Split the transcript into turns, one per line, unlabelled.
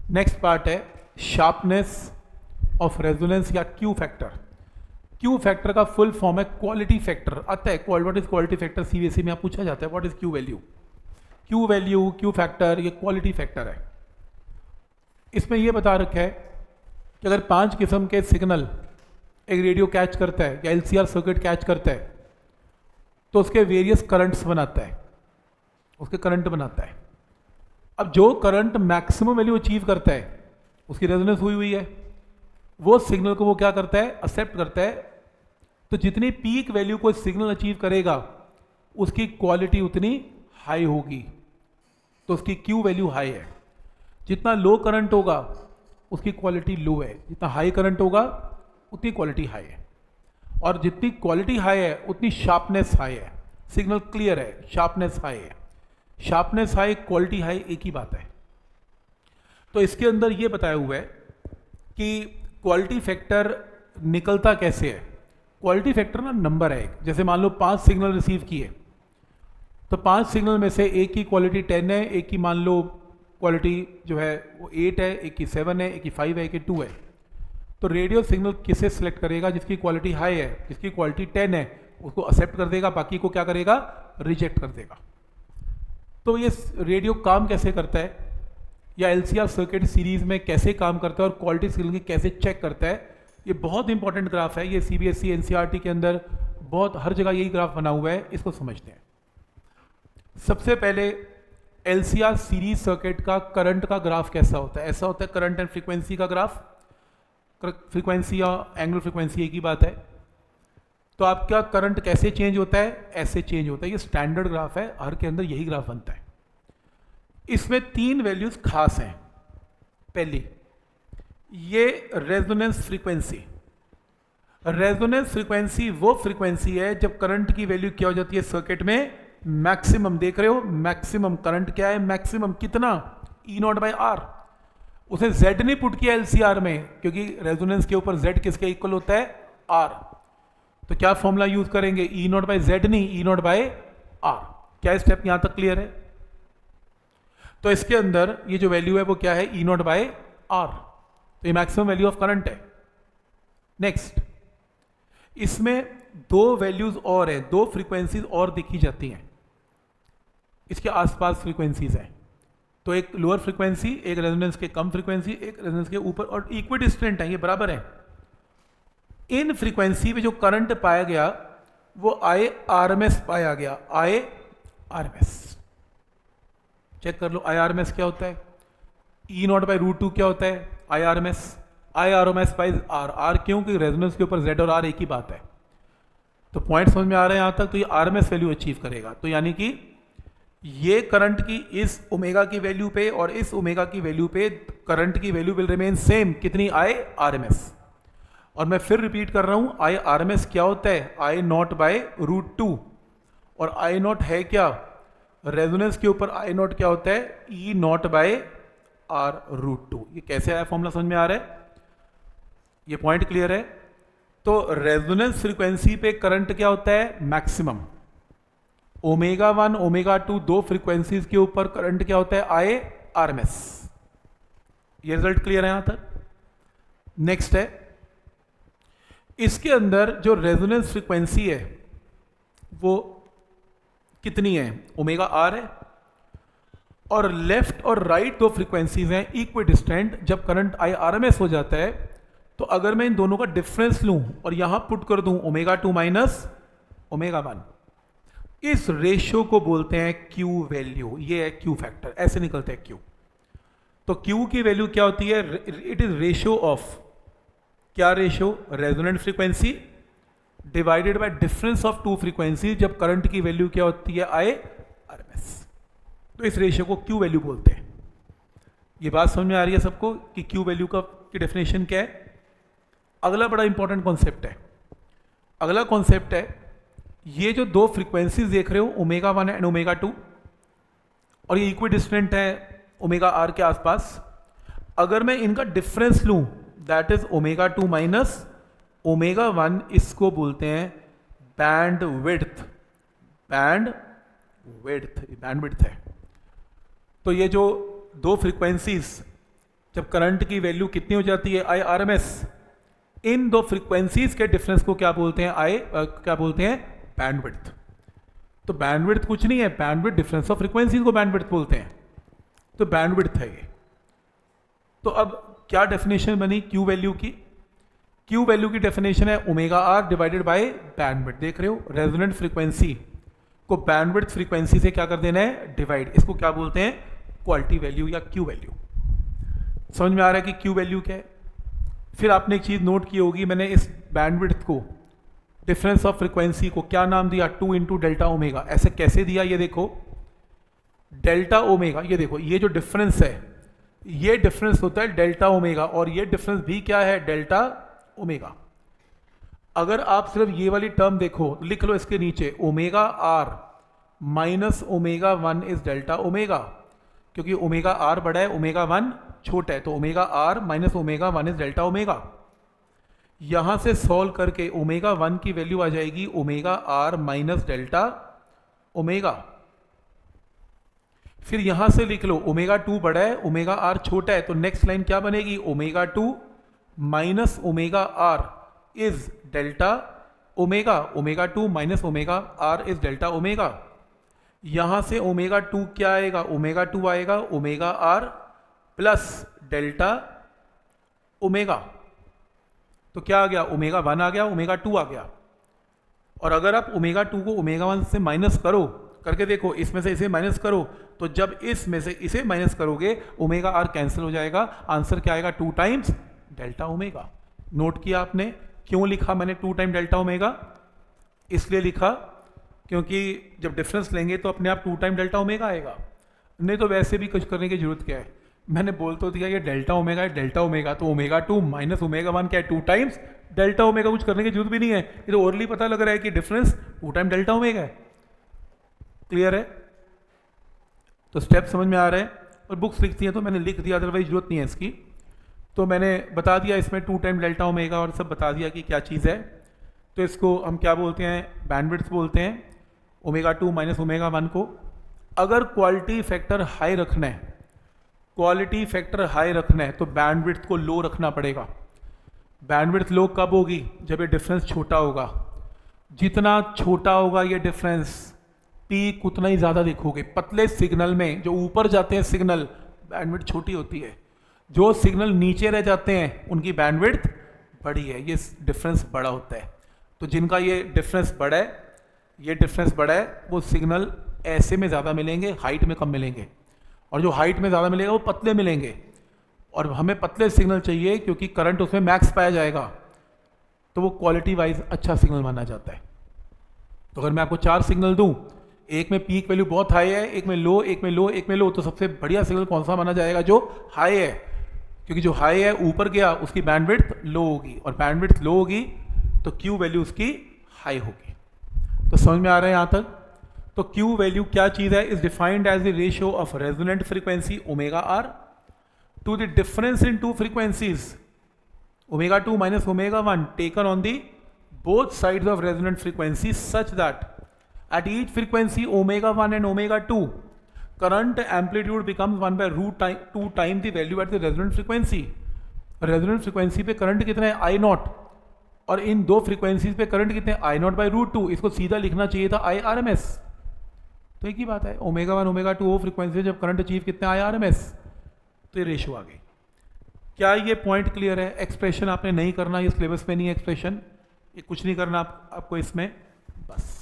Next part है sharpness of resonance या Q factor. Q factor का फुल फॉर्म है क्वालिटी फैक्टर। आता है what is quality factor, CBSE में आप पूछा जाता है what is Q value. Q value, Q factor, ये क्वालिटी फैक्टर है। इसमें यह बता रखा है कि अगर 5 किस्म के सिग्नल एक रेडियो कैच करता है या एलसीआर सर्किट कैच करता है तो उसके वेरियस करंट्स बनाता है, उसके करंट बनाता है। अब जो करंट मैक्सिमम वैल्यू अचीव करता है उसकी रेजोनेंस हुई हुई है, वो सिग्नल को वो क्या करता है, एक्सेप्ट करता है। तो जितनी पीक वैल्यू को सिग्नल अचीव करेगा उसकी क्वालिटी उतनी हाई होगी, तो उसकी क्यू वैल्यू हाई है। जितना लो करंट होगा उसकी क्वालिटी लो है, जितना हाई करंट होगा उतनी क्वालिटी हाई है। और जितनी क्वालिटी हाई है उतनी शार्पनेस हाई है। सिग्नल क्लियर है, शार्पनेस हाई है। शार्पनेस हाई, क्वालिटी हाई एक ही बात है। तो इसके अंदर ये बताया हुआ है कि क्वालिटी फैक्टर निकलता कैसे है। क्वालिटी फैक्टर ना नंबर है एक। जैसे मान लो 5 सिग्नल रिसीव किए तो 5 सिग्नल में से एक की क्वालिटी 10 है, एक की मान लो क्वालिटी जो है वो 8 है, एक की 7 है, एक की 5 है, एक की 2 है। तो रेडियो सिग्नल किसे सिलेक्ट करेगा, जिसकी क्वालिटी हाई है, जिसकी क्वालिटी 10 है उसको एक्सेप्ट कर देगा, बाकी को क्या करेगा, रिजेक्ट कर देगा। तो ये रेडियो काम कैसे करता है या एलसीआर सर्किट सीरीज में कैसे काम करता है और क्वालिटी सिग्नल की कैसे चेक करता है, ये बहुत इंपॉर्टेंट ग्राफ है। ये सीबीएसई एनसीईआरटी के अंदर बहुत हर जगह यही ग्राफ बना हुआ है, इसको समझते हैं। सबसे पहले एलसीआर सीरीज सर्किट का करंट का ग्राफ कैसा होता है। ऐसा होता है करंट एंड फ्रीक्वेंसी का ग्राफ। फ्रीक्वेंसी या एंगुलर फ्रीक्वेंसी एक ही बात है। तो आपका करंट कैसे चेंज होता है, ऐसे चेंज होता है। ये स्टैंडर्ड ग्राफ है, हर के अंदर यही ग्राफ बनता है। इसमें 3 वैल्यूज खास हैं। पहली, ये रेजोनेंस फ्रीक्वेंसी। रेजोनेंस फ्रीक्वेंसी वो फ्रीक्वेंसी है जब करंट की वैल्यू क्या हो जाती है सर्किट में, मैक्सिमम। देख रहे हो मैक्सिमम करंट क्या है, मैक्सिमम कितना, E0/R। उसे Z नहीं पुट किया एलसीआर में, क्योंकि रेजोनेंस के ऊपर Z किसके इक्वल होता है, R। तो क्या फॉर्मूला यूज करेंगे, E0/Z नहीं, E0/R। क्या स्टेप यहां तक क्लियर है। तो इसके अंदर ये जो वैल्यू है वो क्या है, E0/R। तो ये मैक्सिमम वैल्यू ऑफ करंट है। नेक्स्ट, इसमें 2 वैल्यूज और है, 2 फ्रीक्वेंसीज और देखी जाती हैं। इसके आसपास फ्रीक्वेंसीज हैं। तो एक लोअर फ्रीक्वेंसी, एक रेजोनेंस के कम फ्रीक्वेंसी, एक रेजोनेंस के ऊपर, और इक्विडिस्टेंट है, ये बराबर है। इन फ्रीक्वेंसी में जो करंट पाया गया वो IRMS पाया गया। IRMS चेक कर लो, IRMS क्या होता है, E0/√2 क्या होता है, IRMS बाई R। R क्यों, कि रेजोनेंस के ऊपर Z और R एक ही बात है। तो पॉइंट समझ में आ रहे हैं यहां तक। तो ये RMS वैल्यू अचीव करेगा। तो यानी कि ये करंट की इस ओमेगा की वैल्यू पे और इस ओमेगा की वैल्यू पे करंट की वैल्यू विल रिमेन सेम। कितनी, IRMS। और मैं फिर रिपीट कर रहा हूं, IRMS क्या होता है, I0/√2। और I0 है क्या, रेजोनेंस के ऊपर I0 क्या होता है, E0/R√2। ये कैसे आया फॉर्मूला, समझ में आ रहा है, ये पॉइंट क्लियर है। तो रेजोनेंस फ्रीक्वेंसी पे करंट क्या होता है, मैक्सिमम। ω1 ω2 2 फ्रीक्वेंसीज के ऊपर करंट क्या होता है, IRMS। ये रिजल्ट क्लियर है यहां तक। नेक्स्ट है, इसके अंदर जो रेजोनेंस फ्रीक्वेंसी है वो कितनी है, ω/R है। और लेफ्ट और राइट 2 फ्रीक्वेंसीज हैं इक्विडिस्टेंट। जब करंट IRMS हो जाता है तो अगर मैं इन दोनों का डिफरेंस लूं और यहां पुट कर दूं ω2 माइनस ω1, इस रेशियो को बोलते हैं क्यू वैल्यू। ये है क्यू फैक्टर, ऐसे निकलता है क्यू। तो क्यू की वैल्यू क्या होती है, इट इज रेशियो ऑफ, क्या ratio, resonant frequency divided by difference of 2 frequency. जब करंट की वैल्यू क्या होती है, IRMS। तो इस रेशियो को क्यू वैल्यू बोलते हैं। ये बात समझ में आ रही है सबको कि क्यू वैल्यू की डेफिनेशन क्या है। अगला बड़ा इंपॉर्टेंट कॉन्सेप्ट है। अगला कॉन्सेप्ट है, ये जो 2 फ्रीक्वेंसीज देख रहे हो ω1 एंड ω2, और ये इक्विडिस्टेंट है ω/R के आसपास। अगर मैं इनका डिफरेंस लूं, दैट इज ω2 माइनस ω1, इसको बोलते हैं बैंड विड्थ। बैंड विड्थ है। तो ये जो 2 फ्रीक्वेंसीज जब करंट की वैल्यू कितनी हो जाती है आई आर एम एस, इन दो फ्रीक्वेंसीज के डिफरेंस को क्या बोलते हैं क्या बोलते हैं बैंडविड्थ। तो बैंडविड्थ कुछ नहीं है, बैंडविड्थ डिफरेंस ऑफ फ्रीक्वेंसीज को बैंडविड्थ बोलते हैं, तो बैंडविड्थ है ये। तो अब क्या डेफिनेशन बनी क्यू वैल्यू की? क्यू वैल्यू की डेफिनेशन है omega R divided by bandwidth. देख रहे हो, रेजोनेंट फ्रीक्वेंसी को बैंडविड्थ फ्रीक्वेंसी से क्या कर देना है, डिवाइड। इसको क्या बोलते हैं, क्वालिटी वैल्यू या क्यू वैल्यू। समझ में आ रहा है कि क्यू वैल्यू क्या है? फिर आपने एक चीज नोट की होगी, मैंने इस बैंडविड्थ को, डिफरेंस ऑफ फ्रीक्वेंसी को क्या नाम दिया, 2 इंटू डेल्टा ओमेगा। ऐसे कैसे दिया, ये देखो डेल्टा ओमेगा, ये देखो ये जो डिफरेंस है ये डिफरेंस होता है डेल्टा ओमेगा, और ये डिफरेंस भी क्या है, डेल्टा ओमेगा। अगर आप सिर्फ ये वाली टर्म देखो, लिख लो इसके नीचे omega R minus omega 1 is delta omega, क्योंकि ओमेगा आर बड़ा है ओमेगा 1 छोटा है, तो omega R minus omega 1 is delta omega. यहां से सॉल्व करके ओमेगा 1 की वैल्यू आ जाएगी omega R minus delta omega. फिर यहां से लिख लो ओमेगा 2 बड़ा है ओमेगा आर छोटा है, तो नेक्स्ट लाइन क्या बनेगी, omega 2 minus omega R is delta omega, omega 2 minus omega R is delta omega. यहां से ओमेगा 2 क्या आएगा, ओमेगा 2 आएगा omega R plus delta omega. तो क्या आ गया, ओमेगा 1 आ गया ओमेगा 2 आ गया। और अगर आप ओमेगा 2 को ओमेगा 1 से माइनस करो, करके देखो, इसमें से इसे माइनस करो, तो जब इसमें से इसे माइनस करोगे ओमेगा आर कैंसिल हो जाएगा, आंसर क्या आएगा, 2 टाइम्स डेल्टा ओमेगा। नोट किया आपने, क्यों लिखा मैंने 2 टाइम डेल्टा ओमेगा? इसलिए लिखा क्योंकि जब डिफरेंस लेंगे तो अपने आप 2 टाइम डेल्टा ओमेगा आएगा, नहीं तो वैसे भी कुछ करने की जरूरत क्या है। मैंने बोल तो दिया ये डेल्टा ओमेगा है, डेल्टा ओमेगा, तो ओमेगा 2 माइनस ओमेगा 1 क्या है, 2 टाइम्स डेल्टा ओमेगा। कुछ करने की जरूरत भी नहीं है, ये तो ओरली पता लग रहा है कि डिफरेंस 2 टाइम डेल्टा ओमेगा है। क्लियर है? तो स्टेप समझ में आ रहे हैं, और बुक्स लिखती हैं तो मैंने लिख दिया, अदरवाइज जरूरत नहीं है इसकी। तो मैंने बता दिया इसमें 2 टाइम डेल्टा ओमेगा और सब बता दिया कि क्या चीज़ है। तो इसको हम क्या बोलते हैं, बैंडविड्थ बोलते हैं, ओमेगा 2 माइनस ओमेगा 1 को। अगर क्वालिटी फैक्टर हाई रखना है, क्वालिटी फैक्टर हाई रखना है तो बैंडविड्थ को लो रखना पड़ेगा। बैंडविड्थ लो कब होगी, जब ये डिफरेंस छोटा होगा। जितना छोटा होगा ये डिफरेंस, पीक उतना ही ज़्यादा देखोगे। पतले सिग्नल में जो ऊपर जाते हैं सिग्नल, बैंडविड्थ छोटी होती है, जो सिग्नल नीचे रह जाते हैं उनकी बैंडविड्थ बड़ी है, ये डिफरेंस बड़ा होता है। तो जिनका ये डिफरेंस बड़ा है, ये डिफरेंस बड़ा है, वो सिग्नल ऐसे में ज़्यादा मिलेंगे, हाइट में कम मिलेंगे, और जो हाइट में ज़्यादा मिलेगा वो पतले मिलेंगे। और हमें पतले सिग्नल चाहिए क्योंकि करंट उसमें मैक्स पाया जाएगा, तो वो क्वालिटी वाइज अच्छा सिग्नल माना जाता है। तो अगर मैं आपको 4 सिग्नल दूं, एक में पीक वैल्यू बहुत हाई है, एक में लो, एक में लो, एक में लो, तो सबसे बढ़िया सिग्नल कौन सा माना जाएगा, जो हाई है, क्योंकि जो हाई है ऊपर गया उसकी बैंडविड्थ लो होगी, और बैंडविड्थ लो होगी तो क्यू वैल्यू उसकी हाई होगी। तो समझ में आ रहा है यहाँ तक? तो क्यू वैल्यू क्या चीज़ है, is defined as the ratio of resonant frequency omega R to the difference in 2 frequencies omega 2 minus omega 1 taken on the both sides of resonant frequency such that at each frequency omega 1 and omega 2 current amplitude becomes 1 by root 2 times the value at the resonant frequency। resonant frequency पे current कितना है, I not, और इन 2 frequencies पे current कितने, I not by root 2। इसको सीधा लिखना चाहिए था IRMS। तो एक ही बात है, ओमेगा 1 ओमेगा 2 वो फ्रीक्वेंसी जब करंट अचीव कितने IRMS, तो ये रेशियो आ गई। क्या ये पॉइंट क्लियर है? एक्सप्रेशन आपने नहीं करना, ये सिलेबस में नहीं है एक्सप्रेशन, ये कुछ नहीं करना आपको इसमें, बस।